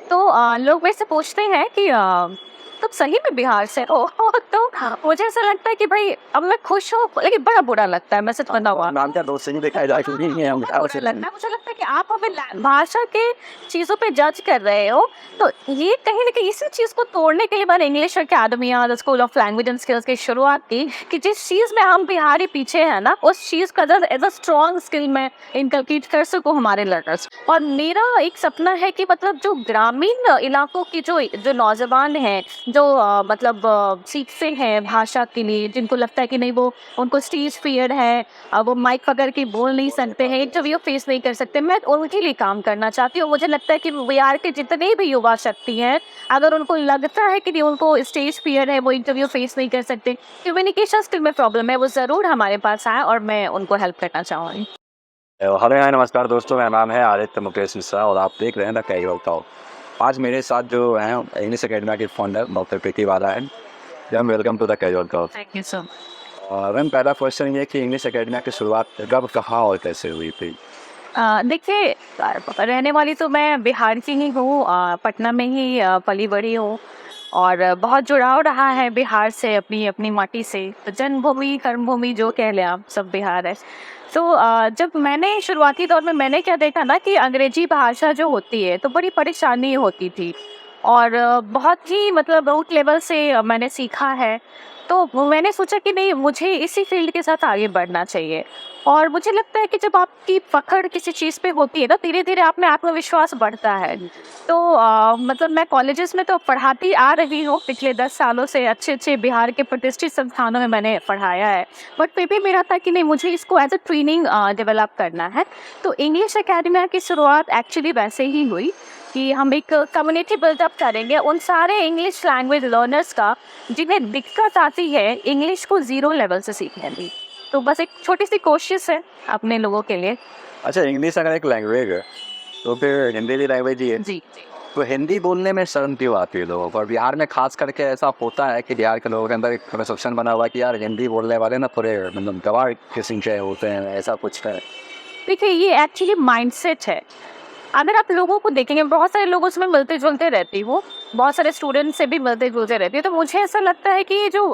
तो लोग मेरे से पूछते हैं कि तुम सही में बिहार से हो? तो मुझे ऐसा लगता है कि भाई अब मैं खुश हूँ, लेकिन बड़ा बुरा लगता है, मैं सच बताऊँ। नाम क्या दोस्त से नहीं देखा जाए क्योंकि ये हम बहुत बुरा लगता है, मुझे लगता है कि आप हमें भाषा के चीज़ों पे जज कर रहे हो। तो ये कहीं ना कहीं इसी चीज़ को तोड़ने के लिए मैंने इंग्लिश अकेडमी या the school of language and skills की शुरुआत की कि जिस चीज़ में हम बिहारी पीछे हैं ना, उस चीज़ का एज अ स्ट्रॉन्ग स्किल में इनकलकेट कर सकूँ हमारे लर्नर्स। और मेरा एक सपना है कि मतलब जो ग्रामीण इलाकों की जो जो नौजवान हैं, जो मतलब सीखते हैं भाषा के लिए, जिनको लगता है कि नहीं वो उनको स्टेज फियर है, वो माइक पकड़ के बोल नहीं सकते हैं, इंटरव्यू फेस नहीं कर सकते, मैं उनके लिए काम करना चाहती हूँ। मुझे लगता है कि बिहार के जितने भी युवा शक्ति हैं, अगर उनको लगता है कि नहीं उनको स्टेज फियर है, वो इंटरव्यू फेस नहीं कर सकते, कम्युनिकेशन स्किल में प्रॉब्लम है, वो ज़रूर हमारे पास आए और मैं उनको हेल्प करना चाहूँगी। हेलो हाय नमस्कार दोस्तों, मेरा नाम है आदित्य मुकेश मिश्रा और आप देख रहे हैं द कैजुअल टॉक। आज मेरे साथ जो हैं इंग्लिश अकेडमी के फाउंडर डॉक्टर प्रीति वाला है। Ma'am welcome to the casual talk. Thank you so much. Ma'am पहला क्वेश्चन ये है कि इंग्लिश अकेडमी की शुरुआत कब, कहाँ और कैसे हुई थी? देखिए, रहने वाली तो मैं बिहार की ही हूँ, पटना में ही पली बड़ी हूँ। और बहुत जुड़ाव रहा है बिहार से, अपनी अपनी माटी से, तो जन्मभूमि कर्मभूमि जो कह लें आप, सब बिहार है। तो जब मैंने शुरुआती दौर में मैंने क्या देखा ना कि अंग्रेजी भाषा जो होती है तो बड़ी परेशानी होती थी। और बहुत ही मतलब रूट लेवल से मैंने सीखा है। तो मैंने सोचा कि नहीं, मुझे इसी फील्ड के साथ आगे बढ़ना चाहिए। और मुझे लगता है कि जब आपकी पकड़ किसी चीज़ पे होती है ना, धीरे धीरे आप में आत्मविश्वास बढ़ता है। तो मतलब मैं कॉलेजेस में तो पढ़ाती आ रही हूँ पिछले 10 सालों से, अच्छे अच्छे बिहार के प्रतिष्ठित संस्थानों में मैंने पढ़ाया है। बट फिर भी मेरा था कि नहीं, मुझे इसको एज अ ट्रेनिंग डेवलप करना है। तो इंग्लिश अकेडमी की शुरुआत एक्चुअली वैसे ही हुई कि हम एक कम्युनिटी बिल्डअप करेंगे उन सारे इंग्लिश लैंग्वेज लर्नर्स का जिन्हें दिक्कत आती है इंग्लिश को ज़ीरो लेवल से सीखने में। तो बस एक छोटी सी कोशिश है अपने लोगों के लिए। अच्छा, इंग्लिश अगर एक लैंग्वेज है तो फिर हिंदी भी लैंग्वेज ही है। जी। तो हिंदी बोलने में शर्म क्यों आती है लोगों को? और बिहार में खास करके ऐसा होता है कि बिहार के लोगों के अंदर एक परसेप्शन बना हुआ है कि यार हिंदी बोलने वाले ना थोड़े मतलब गवार किस्म के होते हैं, ऐसा कुछ है। देखिए, ये एक्चुअली माइंडसेट है। अगर आप लोगों को देखेंगे, बहुत सारे लोगों से मैं मिलते-जुलते रहती हूँ, बहुत सारे स्टूडेंट से भी मिलते-जुलते रहती हूँ, तो मुझे ऐसा लगता है कि ये जो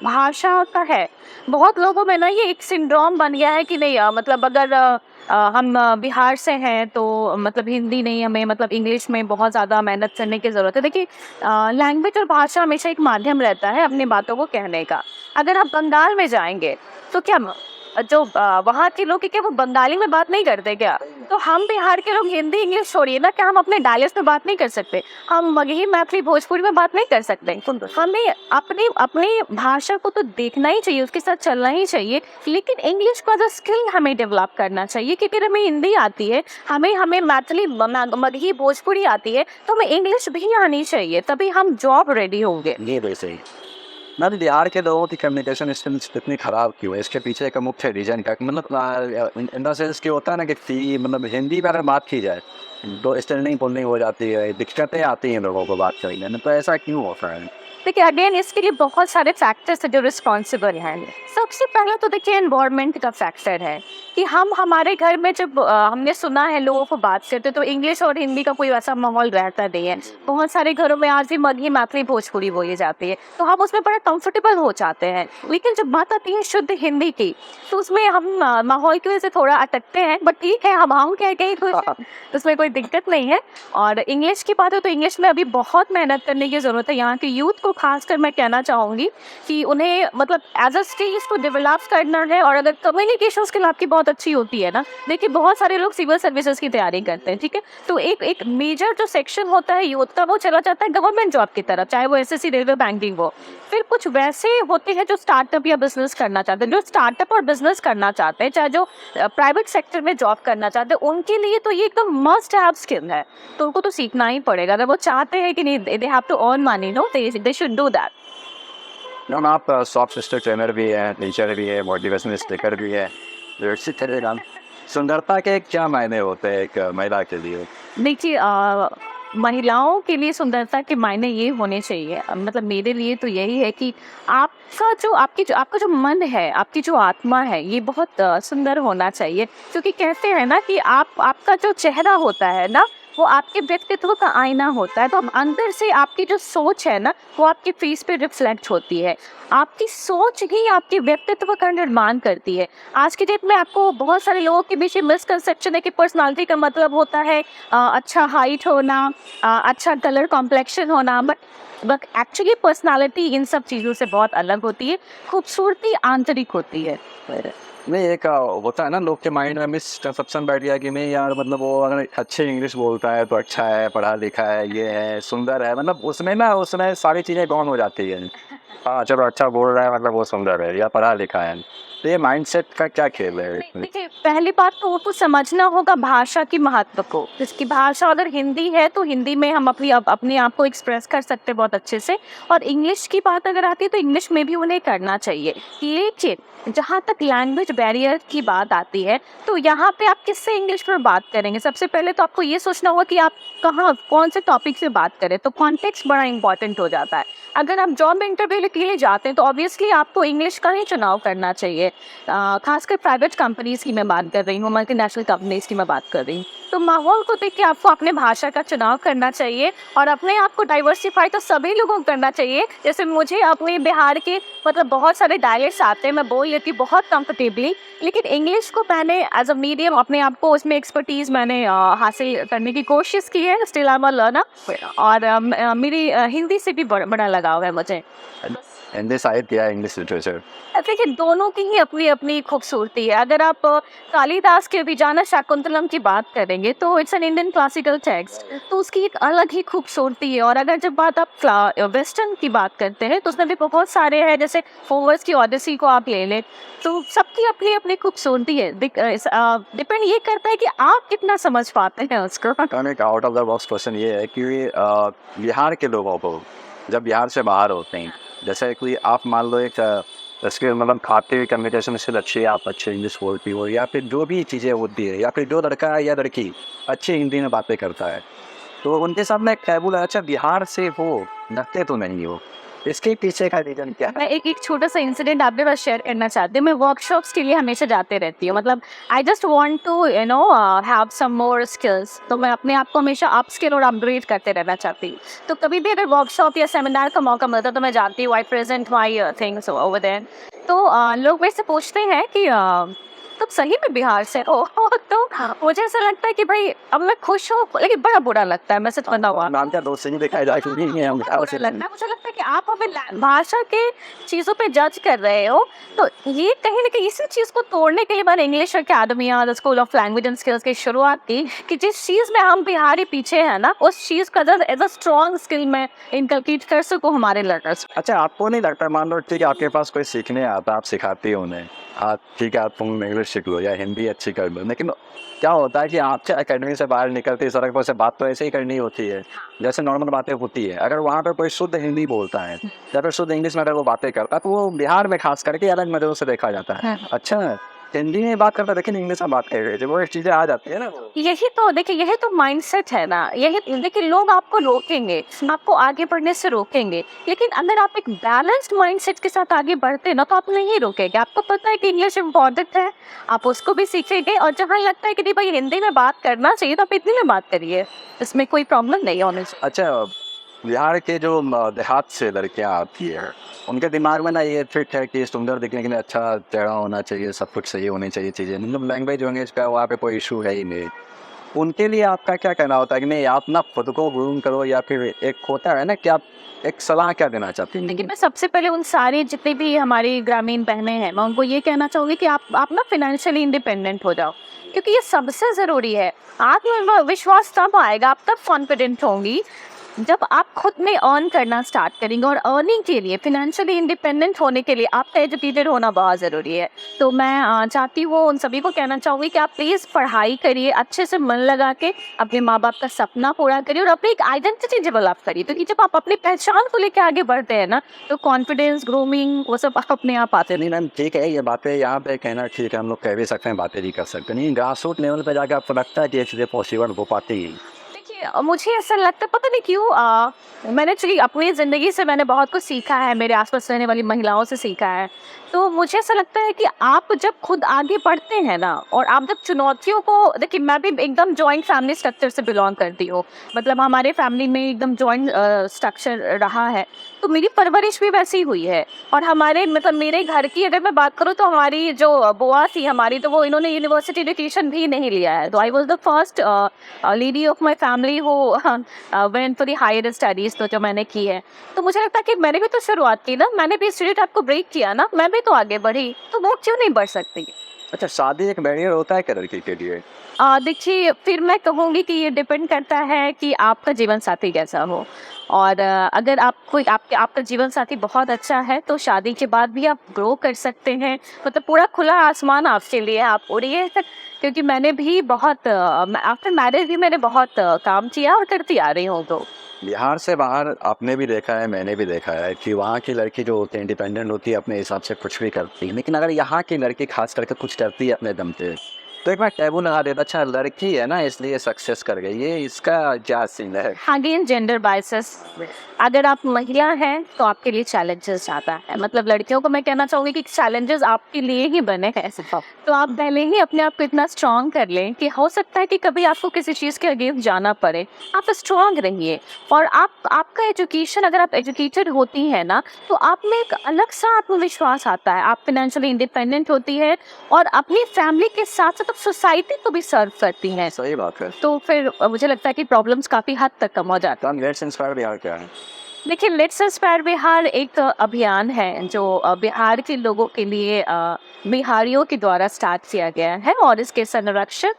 भाषा का है, बहुत लोगों में ना ये एक सिंड्रोम बन गया है कि नहीं, मतलब अगर हम बिहार से हैं तो मतलब हिंदी नहीं, हमें मतलब इंग्लिश में बहुत ज़्यादा मेहनत करने की ज़रूरत है। देखिए, लैंग्वेज और भाषा हमेशा एक माध्यम रहता है अपनी बातों को कहने का। अगर आप बंगाल में जाएँगे, तो क्या जो वहाँ के लोग हैं, क्या वो बंगाली में बात नहीं करते क्या? तो हम बिहार के लोग हिंदी इंग्लिश छोड़िए ना, क्या हम अपने डायलेक्ट में बात नहीं कर सकते? हम मगही मैथिली भोजपुरी में बात नहीं कर सकते? हमें अपनी अपनी भाषा को तो देखना ही चाहिए, उसके साथ चलना ही चाहिए, लेकिन इंग्लिश को एज अ स्किल हमें डेवलप करना चाहिए। क्योंकि अगर हमें हिंदी आती है, हमें हमें मैथिली मगही भोजपुरी आती है, तो हमें इंग्लिश भी आनी चाहिए, तभी हम जॉब रेडी होंगे। ये वैसे ही मैम, बिहार के लोगों की कम्युनिकेशन स्किल्स इतनी खराब क्यों है? इसके पीछे एक मुख्य रीजन क्या मतलब इन द सेंस कि होता है ना कि मतलब हिंदी में अगर बात की जाए तो स्टैंडिंग बोलनी हो जाती है, दिक्कतें आती हैं लोगों को बात करने में, तो ऐसा क्यों होता है? देखिए, अगेन इसके लिए बहुत सारे फैक्टर्स हैं जो रिस्पॉन्सिबल हैं। सबसे पहला तो देखिए एनवायरनमेंट का फैक्टर है कि हम हमारे घर में जब हमने सुना है लोगों को बात करते, तो इंग्लिश और हिंदी का कोई वैसा माहौल रहता नहीं है। बहुत सारे घरों में आज भी मगही मैथिली भोजपुरी बोली जाती है, तो हम उसमें बड़ा कंफर्टेबल हो जाते हैं। लेकिन जब बात आती है शुद्ध हिंदी की, तो उसमें हम माहौल की वजह से थोड़ा अटकते हैं, बट ठीक है, हम कह गए तो उसमें कोई दिक्कत नहीं है। और इंग्लिश की बात हो तो इंग्लिश में अभी बहुत मेहनत करने की ज़रूरत है। यहाँ के यूथ को खासकर मैं कहना चाहूँगी कि उन्हें मतलब एज अ स्किल्स को डेवलप करना है। और अगर कम्युनिकेशन स्किल आपकी बहुत अच्छी होती है ना, देखिए बहुत सारे लोग सिविल सर्विसेज की तैयारी करते हैं, ठीक है, तो एक एक मेजर जो सेक्शन होता है यूथ का, वो चला जाता है गवर्नमेंट जॉब की तरफ, चाहे वो एसएससी रेलवे बैंकिंग हो। फिर कुछ वैसे होते हैं जो स्टार्टअप या बिजनेस करना चाहते हैं, जो स्टार्टअप और बिजनेस करना चाहते हैं, चाहे जो प्राइवेट सेक्टर में जॉब करना चाहते हैं, उनके लिए तो ये एकदम मस्ट हैव स्किल है। तो उनको तो सीखना ही पड़ेगा अगर वो चाहते हैं कि नहीं, they have to earn money, no, they should do that. Ma'am आप सॉफ्ट सिस्टर ट्रेनर भी हैं, टीचर भी है, मोटिवेशनल स्पीकर भी है, लिटरेसी थे। सुंदरता के क्या मायने होते हैं एक महिला के लिए? देखिए, महिलाओं के लिए सुंदरता के मायने ये होने चाहिए, मतलब मेरे लिए तो यही है कि आपका जो मन है, आपकी जो आत्मा है, ये बहुत सुंदर होना चाहिए। क्योंकि कहते हैं ना कि आपका जो चेहरा होता है ना, वो आपके व्यक्तित्व का आईना होता है। तो अब अंदर से आपकी जो सोच है ना, वो आपके फेस पे रिफ्लेक्ट होती है। आपकी सोच ही आपके व्यक्तित्व का निर्माण करती है। आज की डेट में आपको बहुत सारे लोगों के बीच मिसकंसेप्शन है कि पर्सनालिटी का मतलब होता है अच्छा हाइट होना, अच्छा कलर कॉम्प्लेक्शन होना, बट एक्चुअली पर्सनालिटी इन सब चीज़ों से बहुत अलग होती है। खूबसूरती आंतरिक होती है। नहीं एक होता है ना लोग के माइंड में मिसकंसेप्शन बैठ गया कि नहीं यार मतलब वो अगर अच्छे इंग्लिश बोलता है तो अच्छा है, पढ़ा लिखा है, ये है, सुंदर है, मतलब उसमें सारी चीज़ें गौन हो जाती है। हाँ चलो अच्छा बोल रहा है मतलब वो सुंदर है या पढ़ा लिखा है। तो ये माइंडसेट का क्या खेल है नहीं, इसमें? देखिए पहली बात तो उनको समझना होगा भाषा की महत्व को। जिसकी भाषा अगर हिंदी है तो हिंदी में हम अपने आप को एक्सप्रेस कर सकते हैं बहुत अच्छे से, और इंग्लिश की बात अगर आती है तो इंग्लिश में भी उन्हें करना चाहिए। लेकिन जहाँ तक लैंग्वेज बैरियर की बात आती है तो यहाँ पे आप किससे इंग्लिश में बात करेंगे? सबसे पहले तो आपको ये सोचना होगा कि आप कहाँ कौन से टॉपिक से बात करें। तो कॉन्टेक्स्ट बड़ा इंपॉर्टेंट हो जाता है। अगर आप जॉब इंटरव्यू के लिए जाते हैं तो ऑब्वियसली आपको इंग्लिश का ही चुनाव करना चाहिए। खासकर प्राइवेट कंपनीज़ की मैं बात कर रही हूँ, मल्टीनेशनल कंपनीज़ की मैं बात कर रही हूँ। तो माहौल को देख के आपको अपने भाषा का चुनाव करना चाहिए और अपने आप को डाइवर्सिफाई तो सभी लोगों को करना चाहिए। जैसे मुझे अपने बिहार के मतलब बहुत सारे डायलेक्ट्स आते हैं, मैं बोल लेती हूँ बहुत कंफर्टेबली, लेकिन इंग्लिश को मैंने एज अ मीडियम अपने आप को उसमें एक्सपर्टीज़ मैंने हासिल करने की कोशिश की है। Still I am a learner. और मेरी हिंदी से भी बड़ा लगाव है मुझे। हिंदी साहित्य या इंग्लिश लिटरेचर? देखिए दोनों की ही अपनी अपनी खूबसूरती है। अगर आप कालिदास के अभिजाना शाकुंतलम की बात करेंगे तो it's an Indian classical text, तो उसकी एक अलग ही खूबसूरती है। और अगर जब बात आप वेस्टर्न की बात करते हैं तो उसमें भी बहुत सारे हैं, जैसे होवर्स की ऑडिसी को आप ले लें, तो सबकी अपनी अपनी खूबसूरती है। डिपेंड ये करता है कि आप कितना समझ पाते हैं उसको। मैम एक out of the box question ये है कि बिहार के लोगों को जब बिहार से बाहर होते हैं, जैसे कोई आप मान लो एक इसके मतलब खाते हुए कम्युनिकेशन स्किल अच्छी है, आप अच्छे इंग्लिश बोलती हो या फिर जो भी चीज़ें होती है, या फिर जो लड़का या लड़की अच्छी हिंदी में बातें करता है, तो उनके सामने एक टैबू है, अच्छा बिहार से हो, लगते तो नहीं हो, इसके पीछे का रीज़न क्या है? मैं एक छोटा सा इंसिडेंट आपके पास शेयर करना चाहती हूँ। मैं वर्कशॉप्स के लिए हमेशा जाते रहती हूँ। मतलब I just want to have some more skills. तो मैं अपने आप को हमेशा अप स्किल और अपग्रेड करते रहना चाहती हूँ। तो कभी भी अगर वर्कशॉप या सेमिनार का मौका मिलता है तो मैं जाती हूँ। I present my things over there. तो लोग मेरे से पूछते हैं कि तुम सही में बिहार से हो? तो मुझे ऐसा लगता है कि भाई अब मैं खुश हूँ, लेकिन बड़ा बुरा लगता है, मैं सच बताऊँ। नाम क्या दोस्त से नहीं दिखाई जाए क्योंकि नहीं है हम बिहार से। मुझे लगता है कि आप हमें भाषा के चीज़ों पे जज कर रहे हो। तो ये कहीं ना कहीं इसी चीज़ को तोड़ने के लिए मैंने इंग्लिश अकेडमी या the school of language and skills की शुरुआत की कि जिस चीज़ में हम बिहारी पीछे हैं ना, उस चीज़ का एज अ स्ट्रॉन्ग स्किल में इनकलकेट कर सकूँ हमारे लर्नर्स। अच्छा आपको नहीं लगता, मान लो ठीक है आपके पास कोई सीखने आता है, आप सिखाती हो उन्हें, आप ठीक है आप तुम इंग्लिश सीख लो या हिंदी अच्छी कर लो, लेकिन क्या होता है कि आपसे अकेडमी से बाहर निकलते सड़क पर से बात तो ऐसे ही करनी होती है जैसे नॉर्मल बातें होती है। अगर वहाँ पर कोई शुद्ध हिंदी बोलता है या फिर शुद्ध इंग्लिश में अगर वो बातें करता है तो वो बिहार में खास करके अलग नज़रों से देखा जाता है। अच्छा हिंदी में बात करता है लेकिन इंग्लिश में बात कर रहे थे, वो एक चीज़ें आ जाती है ना वो। यही तो देखिए, यही तो माइंडसेट है ना। यही देखिए, लोग आपको रोकेंगे, आपको आगे बढ़ने से रोकेंगे, लेकिन अगर आप एक बैलेंस्ड माइंडसेट के साथ आगे बढ़ते हैं ना तो आप नहीं रोकेंगे। आपको पता है कि इंग्लिश इम्पॉर्टेंट है, आप उसको भी सीखेंगे, और जहाँ लगता है कि नहीं भाई हिंदी में बात करना चाहिए तो आप हिंदी में बात करिए, इसमें कोई प्रॉब्लम नहीं होने चाहिए। अच्छा बिहार के जो देहात से लड़कियां आती है उनके दिमाग में ना ये फिट है कि सुंदर दिखने के लिए अच्छा चेहरा होना चाहिए, सब कुछ सही होनी चाहिए चीज़ें, मतलब लैंग्वेज होंगे इसका वहाँ पे कोई इशू है ही नहीं। उनके लिए आपका क्या कहना होता है कि नहीं आप ना खुद को ग्रूम करो, या फिर एक होता है ना कि आप एक सलाह क्या देना चाहते हैं? देखिए, मैं सबसे पहले उन सारी जितनी भी हमारी ग्रामीण बहनें हैं, मैं उनको ये कहना चाहूँगी कि आप ना फिनेंशियली इंडिपेंडेंट हो जाओ, क्योंकि ये सबसे ज़रूरी है। आत्मविश्वास तब आएगा, आप तब कॉन्फिडेंट होंगी जब आप खुद में अर्न करना स्टार्ट करेंगे। और अर्निंग के लिए, फिनेंशियली इंडिपेंडेंट होने के लिए आपका एजुकेटेड होना बहुत ज़रूरी है। तो मैं चाहती हूँ, उन सभी को कहना चाहूँगी कि आप प्लीज़ पढ़ाई करिए, अच्छे से मन लगा के अपने माँ बाप का सपना पूरा करिए और अपनी एक आइडेंटिटी डेवलप करिए। क्योंकि जब आप अपनी पहचान को लेकर आगे बढ़ते हैं ना तो कॉन्फिडेंस, ग्रूमिंग, वो सब अपने आप आते हैं। नहीं मैम ठीक है, ये बातें यहाँ पे कहना ठीक है, हम लोग कह भी सकते हैं, बातें भी कर सकते हैं, नहीं ग्रास रूट लेवल पे जाकर आपको लगता है कि ये चीज़ें पॉसिबल हो पाती है? देखिए, मुझे ऐसा लगता है पता नहीं क्यों मैंने एक्चुअली अपनी ज़िंदगी से मैंने बहुत कुछ सीखा है, मेरे आस-पास रहने वाली महिलाओं से सीखा है। तो मुझे ऐसा लगता है कि आप जब खुद आगे बढ़ते हैं ना और आप जब चुनौतियों को देखिए मैं भी एकदम जॉइंट फैमिली स्ट्रक्चर से बिलॉन्ग करती हूँ। मतलब हमारे फैमिली में एकदम जॉइंट स्ट्रक्चर रहा है, तो मेरी परवरिश भी वैसी हुई है। और हमारे मतलब मेरे घर की अगर मैं बात करूँ तो हमारी जो बुआ थी हमारी, तो वो इन्होंने यूनिवर्सिटी एजुकेशन भी नहीं लिया है। तो I was the first lady of my family who went for the higher studies, तो जो मैंने की है। तो मुझे लगता है कि मैंने भी तो शुरुआत की ना, मैंने भी स्टीरियोटाइप को ब्रेक किया ना, मैं भी तो आगे बढ़ी, तो वो क्यों नहीं बढ़ सकती? अच्छा, शादी एक बैरियर होता है क्या लड़की के लिए? देखिए फिर मैं कहूँगी कि ये डिपेंड करता है कि आपका जीवन साथी कैसा हो। और अगर आपको आपके आपका जीवन साथी बहुत अच्छा है तो शादी के बाद भी आप ग्रो कर सकते हैं, मतलब पूरा खुला आसमान आपके लिए, आप उड़िए। क्योंकि मैंने भी बहुत आफ्टर मैरिज भी मैंने बहुत काम किया और करती आ रही हूँ। तो बिहार से बाहर आपने भी देखा है, मैंने भी देखा है कि वहाँ की लड़की जो होती है इंडिपेंडेंट होती है, अपने हिसाब से कुछ भी करती है। लेकिन अगर यहाँ की लड़की खास करके कुछ करती है अपने दम पे, तो एक बार टैबू लगा देता, अच्छा लड़की है ना इसलिए सक्सेस कर गई, ये इसका क्या सीन है? अगेन जेंडर बायसेस, अगर आप महिला हैं तो आपके लिए चैलेंजेस ज़्यादा है। मतलब लड़कियों को मैं कहना चाहूँगी कि चैलेंजेस आपके लिए ही बने हैं। तो आप पहले ही अपने आप को इतना स्ट्रांग कर लें कि हो सकता है कि कभी आपको किसी चीज़ के अगेंस्ट जाना पड़े, आप स्ट्रांग रहिए। और आपका एजुकेशन, अगर आप एजुकेटेड होती हैं ना, तो आप में एक अलग सा आत्मविश्वास आता है, आप फाइनेंशियली इंडिपेंडेंट होती है और अपनी फैमिली के साथ साथ आप सोसाइटी को भी सर्व करती हैं। सही बात है। तो फिर मुझे लगता है कि प्रॉब्लम्स काफ़ी हद तक कम हो जाता है। तो लेट्स इंस्पायर बिहार क्या है? देखिए लेट्स इंस्पायर बिहार एक अभियान है जो बिहार के लोगों के लिए बिहारियों के द्वारा स्टार्ट किया गया है। और इसके संरक्षक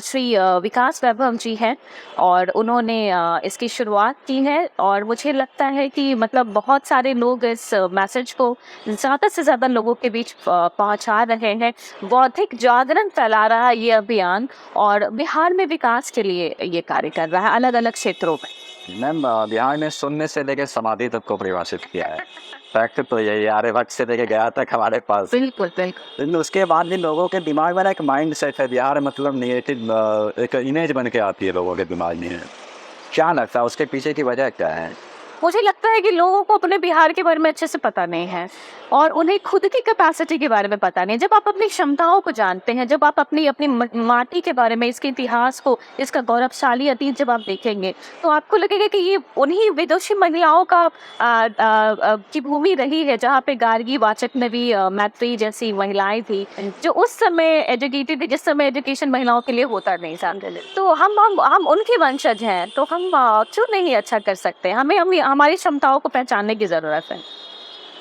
श्री विकास वैभव जी हैं और उन्होंने इसकी शुरुआत की है। और मुझे लगता है कि मतलब बहुत सारे लोग इस मैसेज को ज़्यादा से ज़्यादा लोगों के बीच पहुंचा रहे हैं। बौद्धिक जागरण फैला रहा है ये अभियान और बिहार में विकास के लिए ये कार्य कर रहा है अलग अलग क्षेत्रों में। मैम बिहार में शून्य से लेकर समाधि तक को परिभाषित किया है। फैक्ट तो यही है, आर्यभट्ट से लेके गया तक हमारे पास। बिल्कुल बिल्कुल। लेकिन उसके बाद भी लोगों के दिमाग में ना एक माइंड सेट है, बिहार मतलब नेगेटिव एक इमेज बन के आती है लोगों के दिमाग में। क्या लगता है उसके पीछे की वजह क्या है? मुझे लगता है कि लोगों को अपने बिहार के बारे में अच्छे से पता नहीं है और उन्हें खुद की कैपेसिटी के बारे में पता नहीं है। जब आप अपनी क्षमताओं को जानते हैं, जब आप अपनी अपनी माटी के बारे में, इसके इतिहास को, इसका गौरवशाली अतीत जब आप देखेंगे, तो आपको लगेगा कि ये उन्हीं विदुषी महिलाओं का की भूमि रही है जहाँ पे गार्गी, वाचकनवी, मैत्री जैसी महिलाएं थी जो उस समय एजुकेटेड थी, जिस समय एजुकेशन महिलाओं के लिए होता नहीं था। तो हम उनके वंशज हैं, तो हम क्यों नहीं अच्छा कर सकते? हमें हमारी क्षमताओं को पहचानने की ज़रूरत है।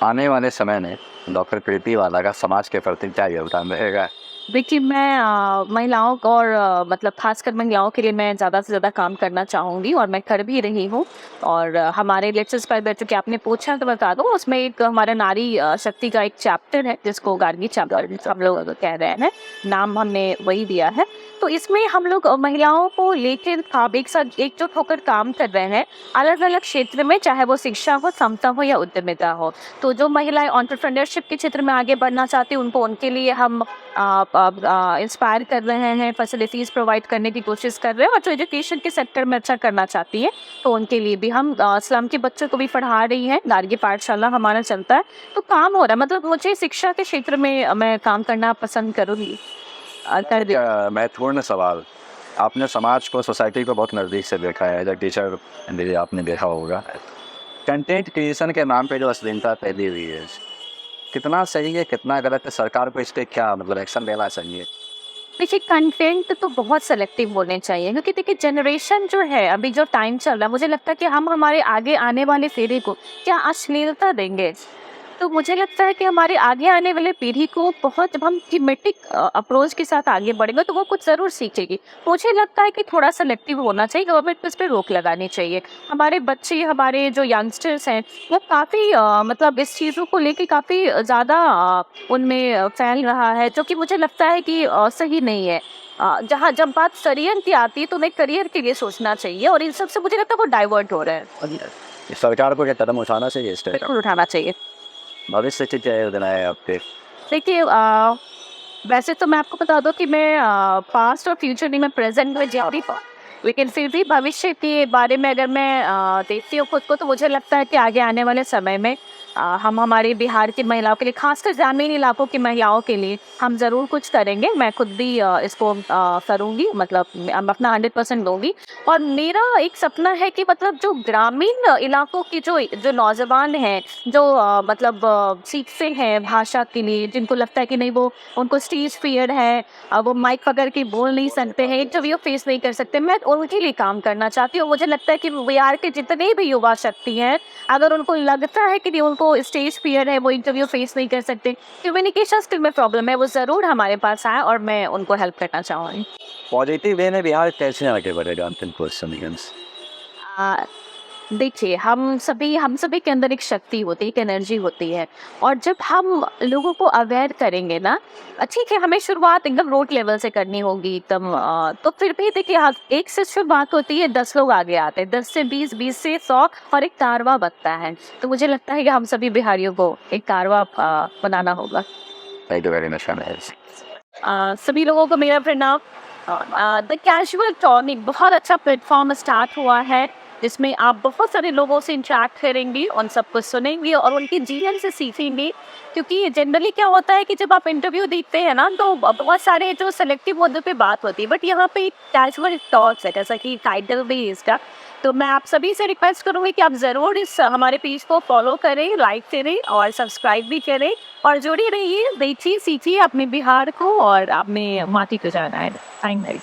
आने वाले समय में डॉक्टर प्रीति वाला का समाज के प्रति क्या योगदान रहेगा? देखिए मैं महिलाओं को और मतलब खासकर महिलाओं के लिए मैं ज़्यादा से ज़्यादा काम करना चाहूँगी और मैं कर भी रही हूँ। और हमारे लेक्चर्स पर बैठ के आपने पूछा तो बता दूँ, उसमें एक हमारा नारी शक्ति का एक चैप्टर है जिसको गार्गी चैप्टर हम लोग कह रहे हैं, नाम हमने वही दिया है। तो इसमें हम लोग महिलाओं को लेकर एक साथ एकजुट होकर काम कर रहे हैं अलग अलग क्षेत्र में, चाहे वो शिक्षा हो, समता हो या उद्यमिता हो। तो जो महिलाएं एंटरप्रेन्योरशिप के क्षेत्र में आगे बढ़ना चाहती हैं उनके लिए हम इंस्पायर कर रहे हैं, फैसिलिटीज़ प्रोवाइड करने की कोशिश कर रहे हैं। और जो एजुकेशन के सेक्टर में अच्छा करना चाहती हैं तो उनके लिए भी हम स्लम के बच्चों को भी पढ़ा रही हैं। गार्गी पाठशाला हमारा चलता है, तो काम हो रहा है। मतलब मुझे शिक्षा के क्षेत्र में मैं काम करना पसंद करूँगी। महत्वपूर्ण सवाल, आपने समाज को, सोसाइटी को बहुत नज़दीक से देखा है, एज अ टीचर भी आपने देखा होगा। कंटेंट क्रिएशन के नाम पे जो अश्लीलता फैली हुई है, कितना सही है कितना गलत है? सरकार को इस पर क्या मतलब एक्शन लेना चाहिए? देखिए कंटेंट तो बहुत सेलेक्टिव होने चाहिए, क्योंकि देखिए जनरेशन जो है, अभी जो टाइम चल रहा है, मुझे लगता है कि हम हमारे आगे आने वाले पीढ़ी को क्या अश्लीलता देंगे? तो मुझे लगता है कि हमारे आगे आने वाले पीढ़ी को बहुत, जब हम थीमेटिक अप्रोच के साथ आगे बढ़ेंगे तो वो कुछ ज़रूर सीखेगी। मुझे लगता है कि थोड़ा सेलेक्टिव होना चाहिए, गवर्नमेंट को इस पर रोक लगानी चाहिए। हमारे बच्चे, हमारे जो यंगस्टर्स हैं वो काफ़ी मतलब इस चीज़ों को लेके काफ़ी ज़्यादा उनमें फैल रहा है, जो कि मुझे लगता है कि सही नहीं है। जहाँ जब बात करियर की आती है तो उन्हें करियर के लिए सोचना चाहिए और इन सब से मुझे लगता है वो डाइवर्ट हो रहे हैं। सरकार को क्या कदम उठाना चाहिए इस पर? बिल्कुल उठाना चाहिए। भविष्य की क्या योजना है आपके? देखिए वैसे तो मैं आपको बता दूं कि मैं पास्ट और फ्यूचर नहीं, मैं प्रेजेंट में जी रही हूँ। लेकिन फिर भी भविष्य के बारे में अगर मैं देखती हूँ खुद को, तो मुझे लगता है कि आगे आने वाले समय में हम हमारे बिहार की महिलाओं के लिए, खासकर ग्रामीण इलाकों की महिलाओं के लिए हम ज़रूर कुछ करेंगे। मैं खुद भी इसको करूँगी, मतलब मैं अपना 100% दूँगी। और मेरा एक सपना है कि मतलब जो ग्रामीण इलाकों की जो जो नौजवान हैं, जो मतलब सीखते हैं भाषा के लिए, जिनको लगता है कि नहीं वो उनको स्टेज फ़ियर है, वो माइक पकड़ के बोल नहीं सकते हैं, इंटरव्यू फेस नहीं कर सकते, मैं उनके लिए काम करना चाहती हूँ। मुझे लगता है कि बिहार के जितने भी युवा शक्ति हैं, अगर उनको लगता है कि नहीं उनको स्टेज फ़ियर है, वो इंटरव्यू फेस नहीं कर सकते, कम्युनिकेशन स्किल में प्रॉब्लम है, वो ज़रूर हमारे पास आए और मैं उनको हेल्प करना चाहूँगी। पॉजिटिव वे में बिहार कैसे आगे बढ़ेगा अंतिम क्वेश्चन? आ, देखिए, हम सभी के अंदर एक शक्ति होती है, एक एनर्जी होती है, और जब हम लोगों को अवेयर करेंगे ना, ठीक है, हमें शुरुआत एकदम रोड लेवल से करनी होगी एकदम, तो फिर भी देखिए, हाँ, एक से शुरुआत होती है, 10 लोग आगे आते हैं, 10 से 20, 20 से 100, और एक कारवां बनता है। तो मुझे लगता है कि हम सभी बिहारियों को एक कारवां बनाना होगा। Thank you very much. सभी लोगों को मेरा प्रणाम। द कैजुअल टॉक एक बहुत अच्छा प्लेटफॉर्म स्टार्ट हुआ है, जिसमें आप बहुत सारे लोगों से इंटरेक्ट करेंगी, उन सबको सुनेंगी और उनके जीवन से सीखेंगी। क्योंकि जनरली क्या होता है कि जब आप इंटरव्यू देखते हैं ना, तो बहुत सारे जो सेलेक्टिव मुद्दों पे बात होती है, बट यहाँ पे कैजुअल टॉक्स है, जैसा कि टाइटल भी है इसका। तो मैं आप सभी से रिक्वेस्ट करूँगी कि आप ज़रूर इस हमारे पेज को फॉलो करें, लाइक करें और सब्सक्राइब भी करें, और जुड़े रहिए, देखिए, सीखिए अपने बिहार को और अपने माटी को जाना है। Thank you.